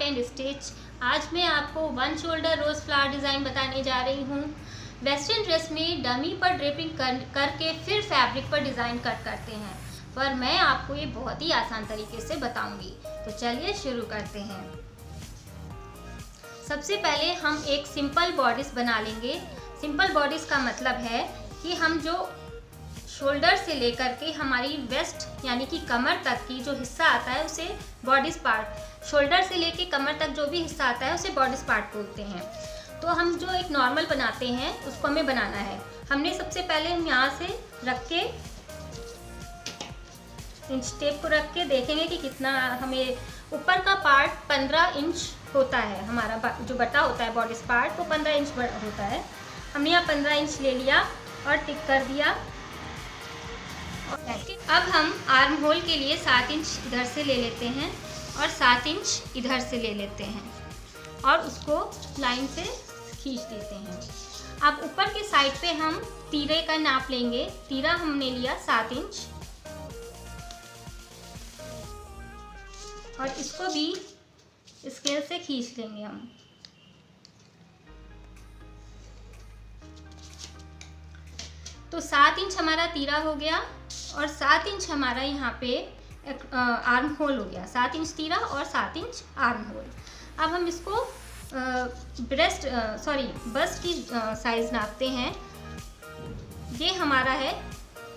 And stitch. आज मैं आपको one shoulder rose flower design बताने जा रही हूँ। वेस्टर्न ड्रेस में डमी पर ड्रेपिंग करके फिर फैब्रिक पर डिज़ाइन कट करते हैं, पर मैं आपको ये बहुत ही आसान तरीके से बताऊंगी। तो चलिए शुरू करते हैं। सबसे पहले हम एक सिंपल बॉडीज बना लेंगे। सिंपल बॉडीज का मतलब है कि हम जो शोल्डर से लेकर के हमारी वेस्ट यानी कि कमर तक की जो हिस्सा आता है उसे बॉडीज पार्ट, शोल्डर से लेके कमर तक जो भी हिस्सा आता है उसे बॉडीज पार्ट बोलते हैं। तो हम जो एक नॉर्मल बनाते हैं उसको हमें बनाना है। हमने सबसे पहले हम यहाँ से रख के इंच टेप को रख के देखेंगे कि कितना हमें ऊपर का पार्ट 15 इंच होता है। हमारा जो बटा होता है बॉडीज पार्ट वो 15 इंच होता है। हमने यहाँ 15 इंच ले लिया और टिक कर दिया। अब हम आर्म होल के लिए 7 इंच इधर से ले लेते हैं और 7 इंच इधर से ले लेते हैं और उसको लाइन से खींच देते हैं। अब ऊपर के साइड पे हम तीरे का नाप लेंगे। तीरा हमने लिया 7 इंच और इसको भी स्केल से खींच लेंगे हम। तो 7 इंच हमारा तीरा हो गया और 7 इंच हमारा यहाँ पे आर्म होल हो गया। 7 इंच तीरा और 7 इंच आर्म होल। अब हम इसको बस्ट की साइज नापते हैं। ये हमारा है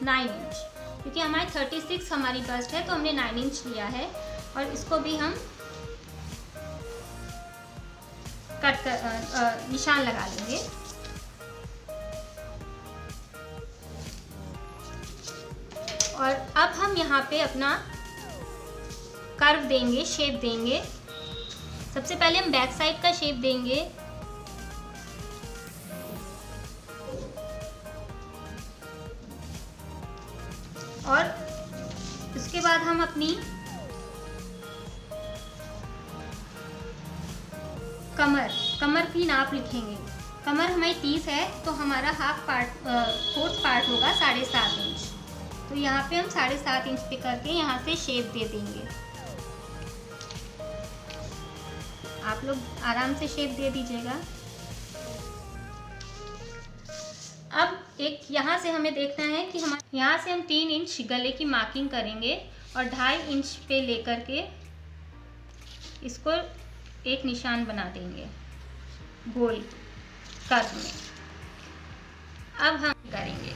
9 इंच, क्योंकि हमारी 36 हमारी बस्ट है तो हमने 9 इंच लिया है और इसको भी हम कट कर निशान लगा लेंगे। और अब हम यहाँ पे अपना कर्व देंगे, शेप देंगे। सबसे पहले हम बैक साइड का शेप देंगे। और उसके बाद हम अपनी कमर की नाप लिखेंगे। कमर हमारी 30 है तो हमारा फोर्थ पार्ट होगा 7.5 इंच। तो यहाँ पे हम 7.5 इंच पे करके यहाँ से शेप दे देंगे। आप लोग आराम से शेप दे दीजिएगा। अब एक यहाँ से हमें देखना है कि यहाँ से हम 3 इंच गले की मार्किंग करेंगे और 2.5 इंच पे लेकर के इसको एक निशान बना देंगे गोल कर्व में। अब हम करेंगे,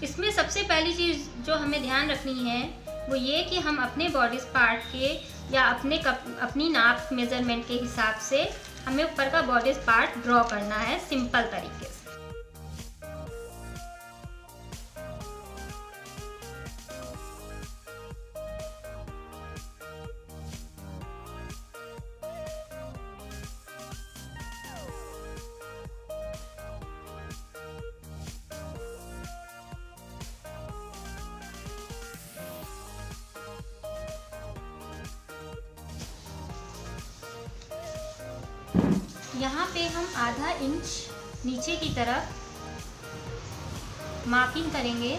इसमें सबसे पहली चीज़ जो हमें ध्यान रखनी है वो ये कि हम अपने बॉडीज पार्ट के या अपनी नाप मेजरमेंट के हिसाब से हमें ऊपर का बॉडीज पार्ट ड्रॉ करना है सिंपल तरीके से। यहाँ पे हम आधा इंच नीचे की तरफ मार्किंग करेंगे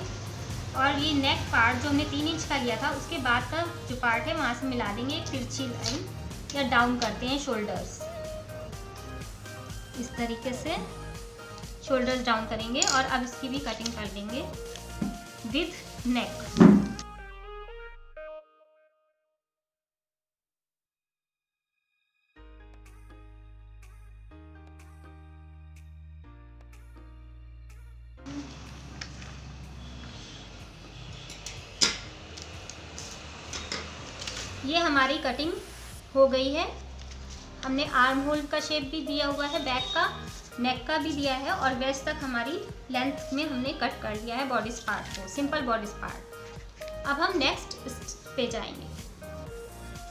और ये नेक पार्ट जो हमने 3 इंच का लिया था उसके बाद का जो पार्ट है वहाँ से मिला देंगे एक तिरछी लाइन, या डाउन करते हैं शोल्डर्स। इस तरीके से शोल्डर्स डाउन करेंगे और अब इसकी भी कटिंग कर देंगे विथ नेक। ये हमारी कटिंग हो गई है। हमने आर्म होल का शेप भी दिया हुआ है, बैक का, नेक का भी दिया है और वेस्ट तक हमारी लेंथ में हमने कट कर लिया है बॉडीज पार्ट को, सिंपल बॉडीज पार्ट। अब हम नेक्स्ट पे जाएंगे।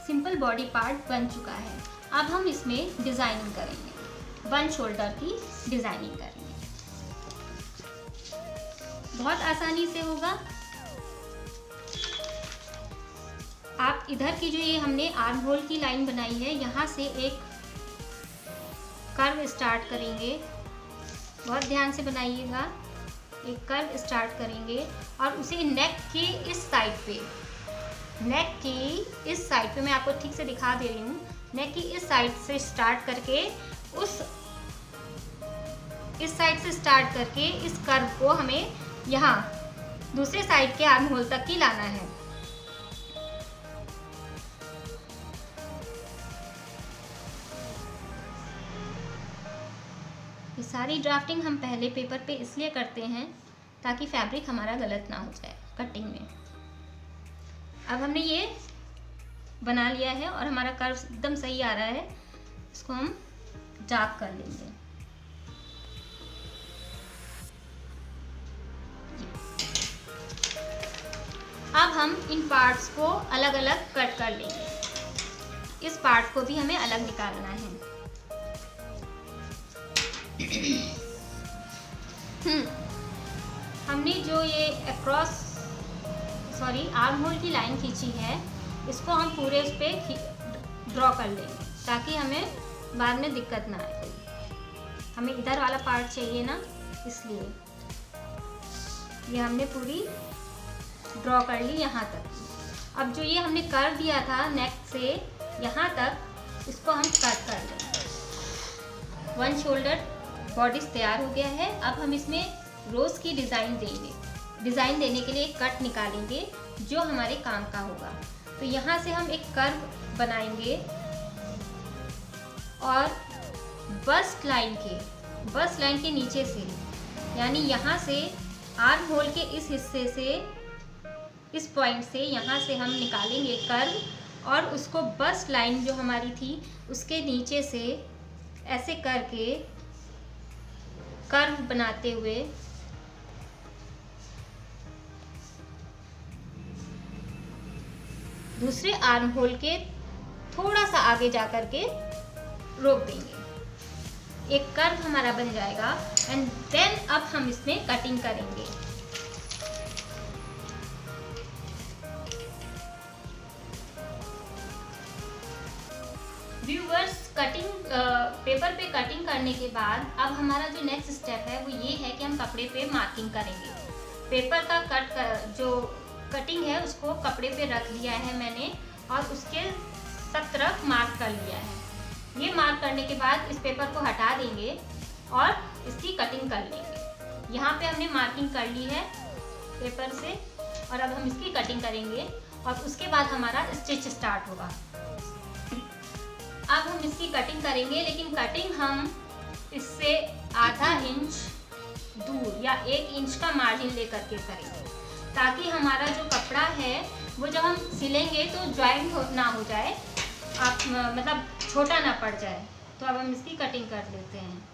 सिंपल बॉडी पार्ट बन चुका है। अब हम इसमें डिज़ाइनिंग करेंगे, वन शोल्डर की डिज़ाइनिंग करेंगे। बहुत आसानी से होगा। आप इधर की जो ये हमने आर्म होल की लाइन बनाई है यहाँ से एक कर्व स्टार्ट करेंगे। बहुत ध्यान से बनाइएगा। एक कर्व स्टार्ट करेंगे और उसे नेक के इस साइड पे, नेक की इस साइड पे मैं आपको ठीक से दिखा दे रही हूँ, नेक की इस साइड से स्टार्ट करके इस कर्व को हमें यहाँ दूसरे साइड के आर्म होल तक ही लाना है। ये सारी ड्राफ्टिंग हम पहले पेपर पे इसलिए करते हैं ताकि फैब्रिक हमारा गलत ना हो जाए कटिंग में। अब हमने ये बना लिया है और हमारा कर्व एकदम सही आ रहा है। इसको हम डार्क कर लेंगे। अब हम इन पार्ट्स को अलग अलग कट कर लेंगे। इस पार्ट को भी हमें अलग निकालना है। हमने जो ये आर्म होल की लाइन खींची है, इसको हम पूरे उस पे ड्रॉ कर लेंगे ताकि हमें बाद में दिक्कत ना आए कोई। हमें इधर वाला पार्ट चाहिए ना, इसलिए ये हमने पूरी ड्रॉ कर ली यहाँ तक। अब जो ये हमने कर्व दिया था नेक से यहाँ तक, इसको हम कट कर लेंगे। 1 शोल्डर बॉडी तैयार हो गया है। अब हम इसमें रोज की डिज़ाइन देंगे। डिज़ाइन देने के लिए एक कट निकालेंगे जो हमारे काम का होगा। तो यहाँ से हम एक कर्व बनाएंगे और बस्ट लाइन के नीचे से, यानी यहाँ से आर्म होल के इस हिस्से से, इस पॉइंट से यहाँ से हम निकालेंगे कर्व और उसको बस्ट लाइन जो हमारी थी उसके नीचे से ऐसे करके कर्व बनाते हुए दूसरे आर्म होल के थोड़ा सा आगे जा कर के रोक देंगे। एक कर्व हमारा बन जाएगा एंड देन अब हम इसमें कटिंग करेंगे। व्यूअर्स, पेपर पे कटिंग करने के बाद अब हमारा जो नेक्स्ट स्टेप है वो ये है कि हम कपड़े पे मार्किंग करेंगे। पेपर का जो कटिंग है उसको कपड़े पे रख लिया है मैंने और उसके सब तरफ मार्क कर लिया है। ये मार्क करने के बाद इस पेपर को हटा देंगे और इसकी कटिंग कर लेंगे। यहाँ पे हमने मार्किंग कर ली है पेपर से और अब हम इसकी कटिंग करेंगे और उसके बाद हमारा स्टिच स्टार्ट होगा। अब हम इसकी कटिंग करेंगे, लेकिन कटिंग हम इससे आधा इंच दूर या 1 इंच का मार्जिन लेकर के करेंगे ताकि हमारा जो कपड़ा है वो जब हम सिलेंगे तो ज्वाइंट ना हो जाए, मतलब छोटा ना पड़ जाए। तो अब हम इसकी कटिंग कर लेते हैं।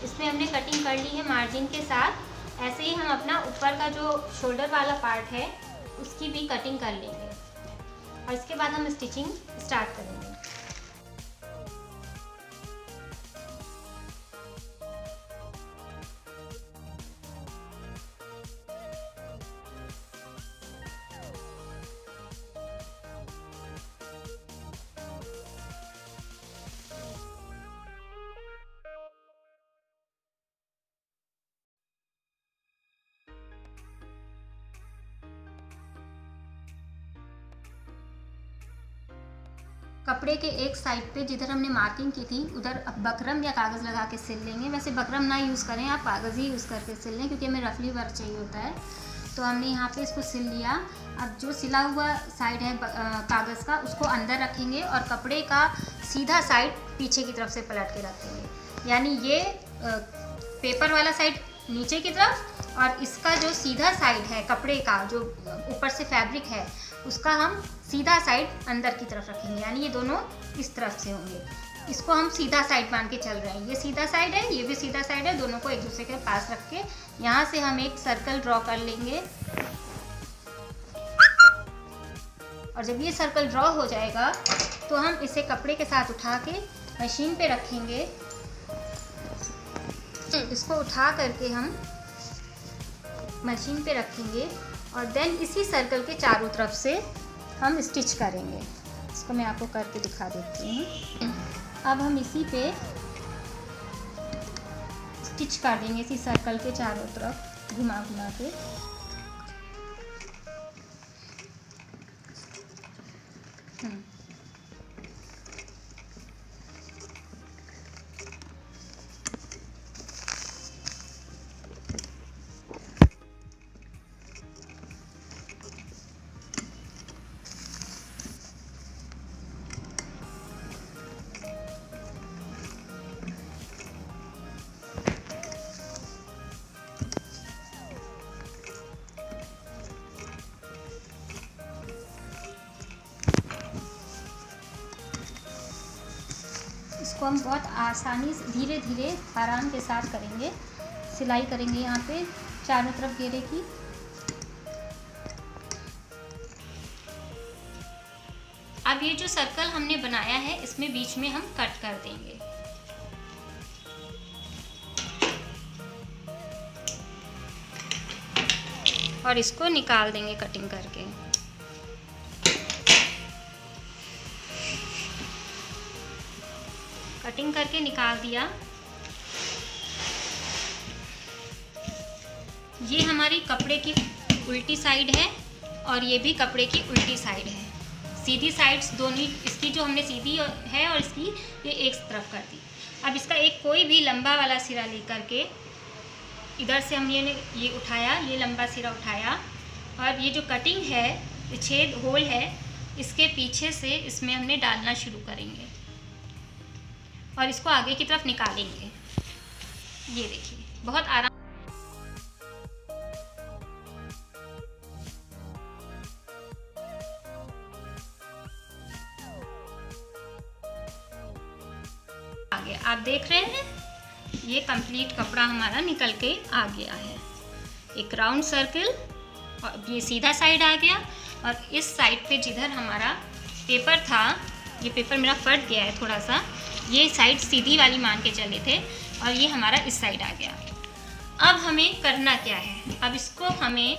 इसमें हमने कटिंग कर ली है मार्जिन के साथ। ऐसे ही हम अपना ऊपर का जो शोल्डर वाला पार्ट है उसकी भी कटिंग कर लेंगे और इसके बाद हम स्टिचिंग स्टार्ट करेंगे। कपड़े के एक साइड पे जिधर हमने मार्किंग की थी उधर अब बकरम या कागज़ लगा के सिल लेंगे। वैसे बकरम ना यूज़ करें, आप कागज़ ही यूज़ करके सिल लें क्योंकि हमें रफली वर्क चाहिए होता है। तो हमने यहाँ पे इसको सिल लिया। अब जो सिला हुआ साइड है कागज़ का उसको अंदर रखेंगे और कपड़े का सीधा साइड पीछे की तरफ से पलट के रखेंगे। यानी ये पेपर वाला साइड नीचे की तरफ, और इसका जो सीधा साइड है कपड़े का, जो ऊपर से फैब्रिक है, उसका हम सीधा साइड अंदर की तरफ रखेंगे, यानी ये दोनों इस तरफ से होंगे। इसको हम सीधा साइड मान के चल रहे हैं। ये सीधा साइड है, ये भी सीधा साइड है, दोनों को एक दूसरे के पास रख के यहाँ से हम एक सर्कल ड्रॉ कर लेंगे। और जब ये सर्कल ड्रॉ हो जाएगा तो हम इसे कपड़े के साथ उठा के मशीन पे रखेंगे। इसको उठा करके हम मशीन पे रखेंगे और देन इसी सर्कल के चारों तरफ से हम स्टिच करेंगे। इसको मैं आपको करके दिखा देती हूँ। अब हम इसी पे स्टिच कर देंगे, इसी सर्कल के चारों तरफ घुमा घुमा के। इसको हम बहुत आसानी से धीरे धीरे आराम के साथ करेंगे। सिलाई करेंगे यहाँ पे चारों तरफ घेरे की। अब ये जो सर्कल हमने बनाया है इसमें बीच में हम कट कर देंगे। और इसको निकाल देंगे कटिंग करके। कटिंग करके निकाल दिया। ये हमारी कपड़े की उल्टी साइड है और ये भी कपड़े की उल्टी साइड है। सीधी साइड्स दोनों, इसकी जो हमने सीधी है और इसकी ये एक तरफ कर दी। अब इसका एक कोई भी लंबा वाला सिरा लेकर के इधर से हमने ये उठाया, ये लंबा सिरा उठाया और ये जो कटिंग है, ये छेद होल है, इसके पीछे से इसमें हमने डालना शुरू करेंगे और इसको आगे की तरफ निकालेंगे। ये देखिए बहुत आराम। आगे आप देख रहे हैं ये कंप्लीट कपड़ा हमारा निकल के आ गया है। एक राउंड सर्कल और ये सीधा साइड आ गया और इस साइड पे जिधर हमारा पेपर था, ये पेपर मेरा फट गया है थोड़ा सा, ये साइड सीधी वाली मान के चले थे और ये हमारा इस साइड आ गया। अब हमें करना क्या है, अब इसको हमें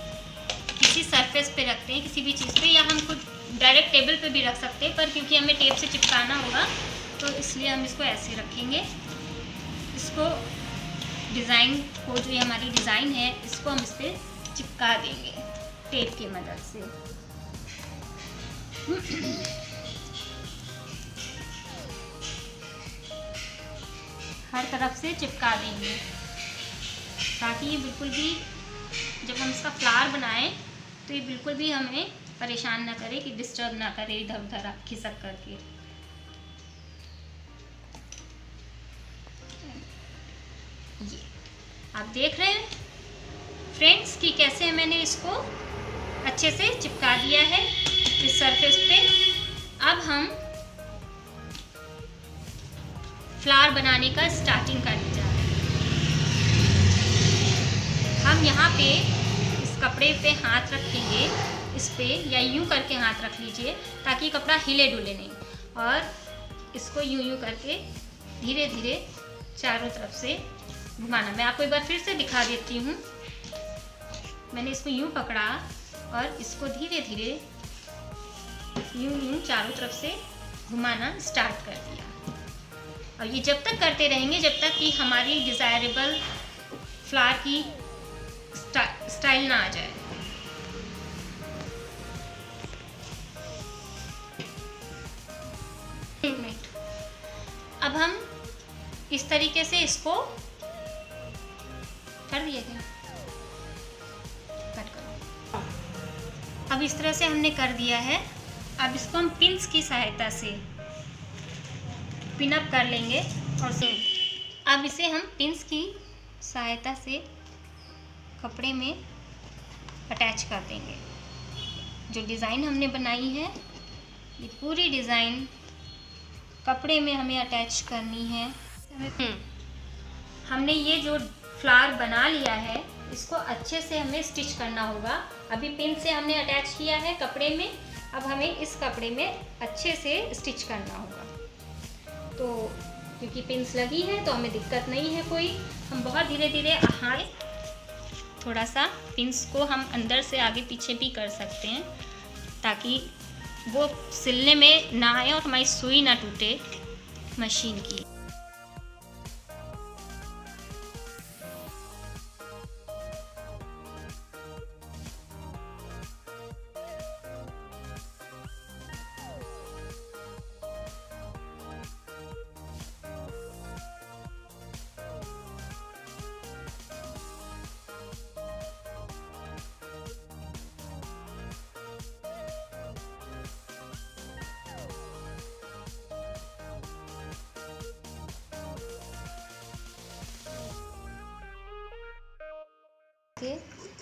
किसी सरफेस पे रखते हैं, किसी भी चीज़ पे, या हम खुद डायरेक्ट टेबल पे भी रख सकते हैं, पर क्योंकि हमें टेप से चिपकाना होगा तो इसलिए हम इसको ऐसे रखेंगे। इसको डिज़ाइन को, जो ये हमारी डिज़ाइन है, इसको हम इस पर चिपका देंगे टेप की मदद से। हर तरफ से चिपका देंगे ताकि ये बिल्कुल भी, जब हम इसका फ्लावर बनाएं तो ये बिल्कुल भी हमें परेशान ना करे, कि डिस्टर्ब ना करे इधर उधर खिसक करके। ये आप देख रहे हैं फ्रेंड्स कि कैसे मैंने इसको अच्छे से चिपका दिया है इस सरफेस पे। अब हम फ्लावर बनाने का स्टार्टिंग करने जा रहे हैं। हम यहाँ पे इस कपड़े पे हाथ रखेंगे, इस पे, या यूं करके हाथ रख लीजिए ताकि कपड़ा हिले डुले नहीं, और इसको यूं करके धीरे धीरे चारों तरफ से घुमाना। मैं आपको एक बार फिर से दिखा देती हूँ। मैंने इसको यूं पकड़ा और इसको धीरे धीरे यूं चारों तरफ से घुमाना स्टार्ट कर दिया। और ये जब तक करते रहेंगे जब तक कि हमारी डिज़ायरेबल फ्लावर की स्टाइल ना आ जाए। अब हम इस तरीके से इसको कर दिए थे, कट करो। अब इस तरह से हमने कर दिया है। अब इसको हम पिन्स की सहायता से पिन अप कर लेंगे और अब इसे हम पिन्स की सहायता से कपड़े में अटैच कर देंगे। जो डिज़ाइन हमने बनाई है ये पूरी डिज़ाइन कपड़े में हमें अटैच करनी है। हमने ये जो फ्लावर बना लिया है इसको अच्छे से हमें स्टिच करना होगा। अभी पिन से हमने अटैच किया है कपड़े में, अब हमें इस कपड़े में अच्छे से स्टिच करना होगा। तो क्योंकि पिन्स लगी है तो हमें दिक्कत नहीं है कोई, हम बहुत धीरे धीरे हाथ थोड़ा सा पिन्स को हम अंदर से आगे पीछे भी कर सकते हैं ताकि वो सिलने में ना आए और हमारी सुई ना टूटे मशीन की।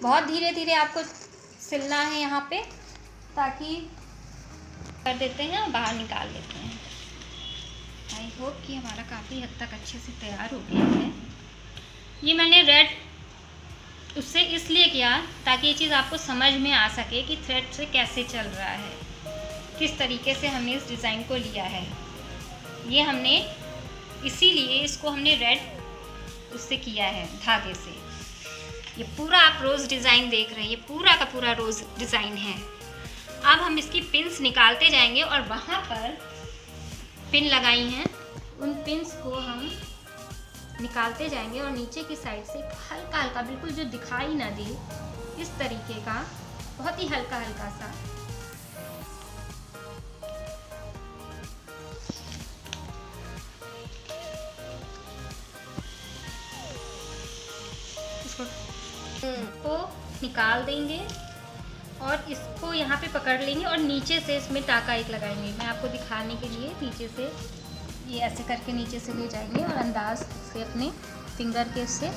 बहुत धीरे धीरे आपको सिलना है यहाँ पे, ताकि कर देते हैं और बाहर निकाल लेते हैं। आई होप कि हमारा काफ़ी हद तक अच्छे से तैयार हो गया है। ये मैंने रेड उससे इसलिए किया ताकि ये चीज़ आपको समझ में आ सके कि थ्रेड से कैसे चल रहा है, किस तरीके से हमने इस डिज़ाइन को लिया है। ये हमने इसीलिए इसको हमने रेड उससे किया है, धागे से। ये पूरा आप रोज़ डिज़ाइन देख रहे हैं, ये पूरा का पूरा रोज़ डिज़ाइन है। अब हम इसकी पिन्स निकालते जाएंगे और वहाँ पर पिन लगाई हैं उन पिन्स को हम निकालते जाएंगे और नीचे की साइड से हल्का हल्का, बिल्कुल जो दिखाई ना दे इस तरीके का, बहुत ही हल्का हल्का सा इसको निकाल देंगे और इसको यहाँ पे पकड़ लेंगे और नीचे से इसमें टाका एक लगाएंगे। मैं आपको दिखाने के लिए नीचे से ये ऐसे करके नीचे से ले जाएंगे और अंदाज से अपने फिंगर के से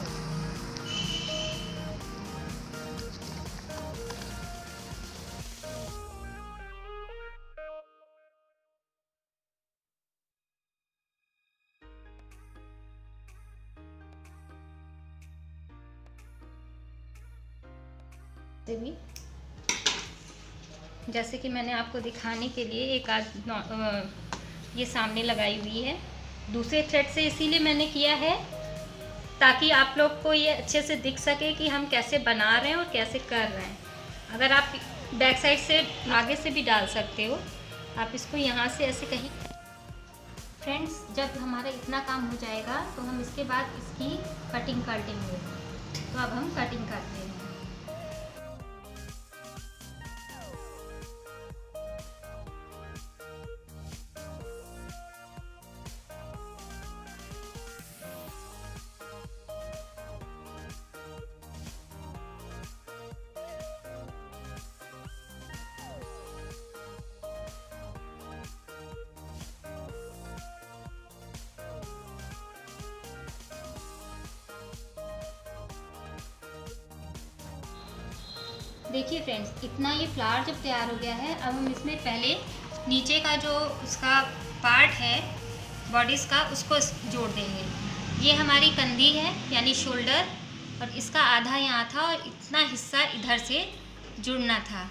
भी, जैसे कि मैंने आपको दिखाने के लिए एक आध ये सामने लगाई हुई है दूसरे थ्रेड से, इसीलिए मैंने किया है ताकि आप लोग को ये अच्छे से दिख सके कि हम कैसे बना रहे हैं और कैसे कर रहे हैं। अगर आप बैक साइड से आगे से भी डाल सकते हो, आप इसको यहाँ से ऐसे कहीं। फ्रेंड्स, जब हमारा इतना काम हो जाएगा तो हम इसके बाद इसकी कटिंग कर देंगे। तो अब हम कटिंग करते हैं। देखिए फ्रेंड्स, इतना ये फ्लावर जब तैयार हो गया है, अब हम इसमें पहले नीचे का जो उसका पार्ट है बॉडीज़ का, उसको जोड़ देंगे। ये हमारी कंधी है यानी शोल्डर, और इसका आधा यहाँ था और इतना हिस्सा इधर से जुड़ना था।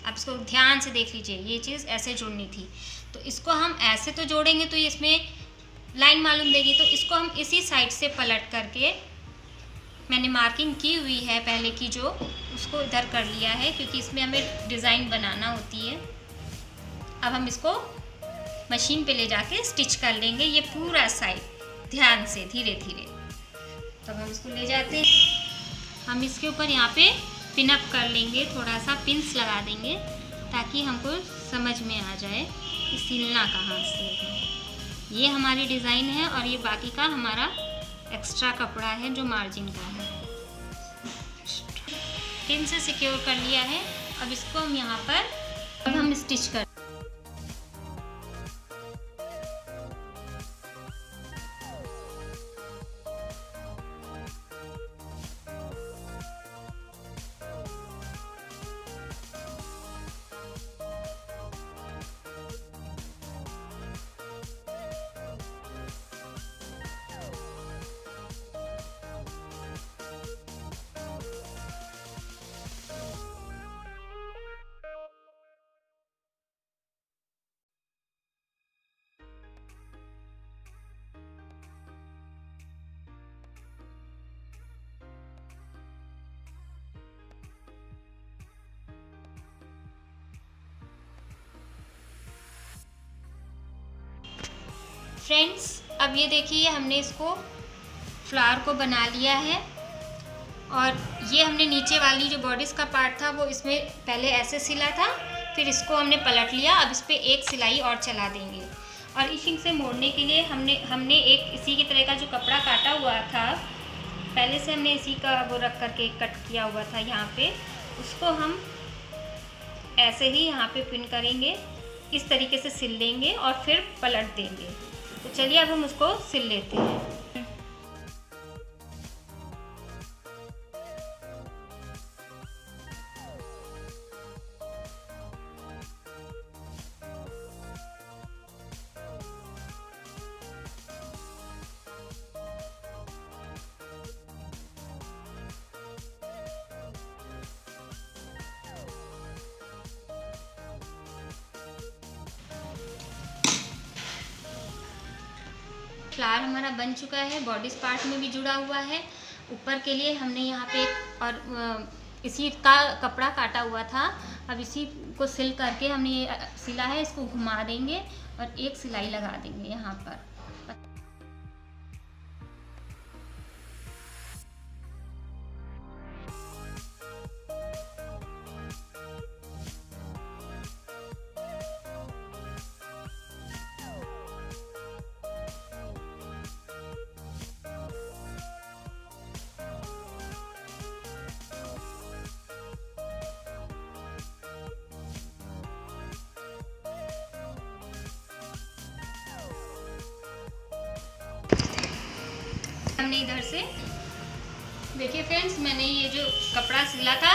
आप इसको ध्यान से देख लीजिए, ये चीज़ ऐसे जुड़नी थी। तो इसको हम ऐसे तो जोड़ेंगे तो इसमें लाइन मालूम देगी, तो इसको हम इसी साइड से पलट करके, मैंने मार्किंग की हुई है पहले की जो, उसको इधर कर लिया है क्योंकि इसमें हमें डिज़ाइन बनाना होती है। अब हम इसको मशीन पे ले जाके स्टिच कर लेंगे ये पूरा साइड, ध्यान से धीरे धीरे। तब हम इसको ले जाते हैं, हम इसके ऊपर यहाँ पे पिन अप कर लेंगे, थोड़ा सा पिंस लगा देंगे ताकि हमको समझ में आ जाए कि सिलना कहाँ से है। ये हमारी डिज़ाइन है और ये बाकी का हमारा एक्स्ट्रा कपड़ा है जो मार्जिन का है। पिन से सिक्योर कर लिया है। अब इसको हम यहाँ पर अब हम स्टिच कर, फ्रेंड्स अब ये देखिए हमने इसको फ्लावर को बना लिया है और ये हमने नीचे वाली जो बॉडीज़ का पार्ट था वो इसमें पहले ऐसे सिला था, फिर इसको हमने पलट लिया। अब इस पर एक सिलाई और चला देंगे और इसी से मोड़ने के लिए हमने एक इसी की तरह का जो कपड़ा काटा हुआ था, पहले से हमने इसी का वो रख करके कट किया हुआ था यहाँ पे, उसको हम ऐसे ही यहाँ पे पिन करेंगे, इस तरीके से सिल लेंगे और फिर पलट देंगे। तो चलिए अब हम उसको सिल लेते हैं। फ्लावर हमारा बन चुका है, बॉडीज पार्ट में भी जुड़ा हुआ है। ऊपर के लिए हमने यहाँ पे और इसी का कपड़ा काटा हुआ था। अब इसी को सिल करके हमने ये सिला है, इसको घुमा देंगे और एक सिलाई लगा देंगे यहाँ पर। हमने इधर से देखिए फ्रेंड्स, मैंने ये जो कपड़ा सिला था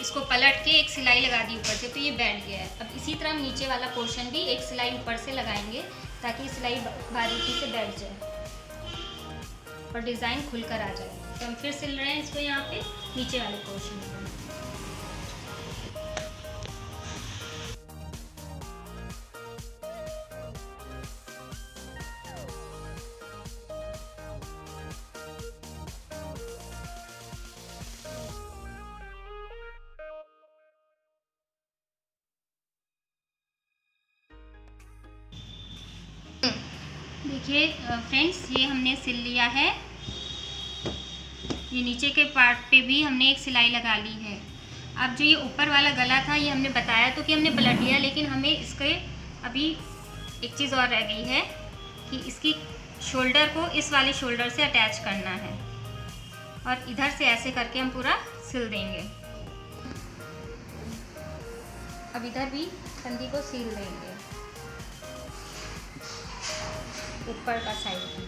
इसको पलट के एक सिलाई लगा दी ऊपर से, तो ये बैठ गया है। अब इसी तरह हम नीचे वाला पोर्शन भी एक सिलाई ऊपर से लगाएंगे ताकि सिलाई बारीकी से बैठ जाए और डिज़ाइन खुल कर आ जाए। तो हम फिर सिल रहे हैं इसको यहाँ पे नीचे वाले पोर्शन में। देखिए फ्रेंड्स, ये हमने सिल लिया है। ये नीचे के पार्ट पे भी हमने एक सिलाई लगा ली है। अब जो ये ऊपर वाला गला था ये हमने बताया तो कि हमने पलट लिया, लेकिन हमें इसके अभी एक चीज़ और रह गई है कि इसकी शोल्डर को इस वाले शोल्डर से अटैच करना है और इधर से ऐसे करके हम पूरा सिल देंगे। अब इधर भी कंधी को सिल देंगे, ऊपर का साइड भी।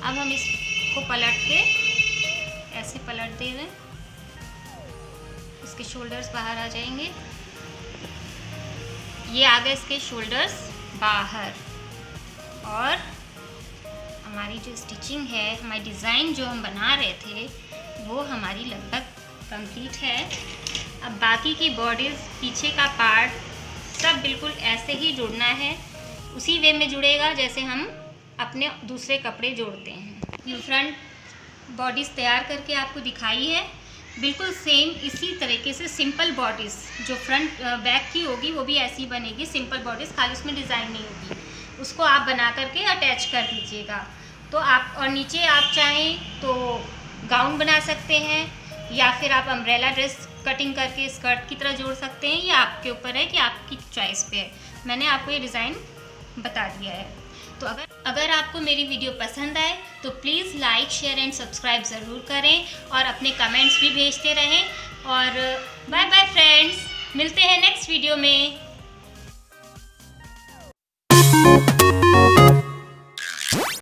अब हम इसको पलट के ऐसे पलट दे रहे हैं, इसके शोल्डर्स बाहर आ जाएंगे। ये आ गए इसके शोल्डर्स बाहर और हमारी जो स्टिचिंग है, हमारी डिज़ाइन जो हम बना रहे थे वो हमारी लगभग कंप्लीट है। अब बाकी की बॉडीज़, पीछे का पार्ट सब बिल्कुल ऐसे ही जुड़ना है, उसी वे में जुड़ेगा जैसे हम अपने दूसरे कपड़े जोड़ते हैं। ये फ्रंट बॉडीज़ तैयार करके आपको दिखाई है, बिल्कुल सेम इसी तरीके से सिंपल बॉडीज़ जो फ्रंट बैक की होगी वो भी ऐसी बनेगी, सिंपल बॉडीज़, खाली उसमें डिज़ाइन नहीं होगी। उसको आप बना करके अटैच कर दीजिएगा। तो आप और नीचे आप चाहें तो गाउन बना सकते हैं या फिर आप अम्ब्रेला ड्रेस कटिंग करके स्कर्ट की तरह जोड़ सकते हैं। ये आपके ऊपर है कि आपकी चॉइस पे है। मैंने आपको ये डिज़ाइन बता दिया है। तो अगर आपको मेरी वीडियो पसंद आए तो please like, share and subscribe ज़रूर करें और अपने कमेंट्स भी भेजते रहें। और बाय बाय फ्रेंड्स, मिलते हैं नेक्स्ट वीडियो में।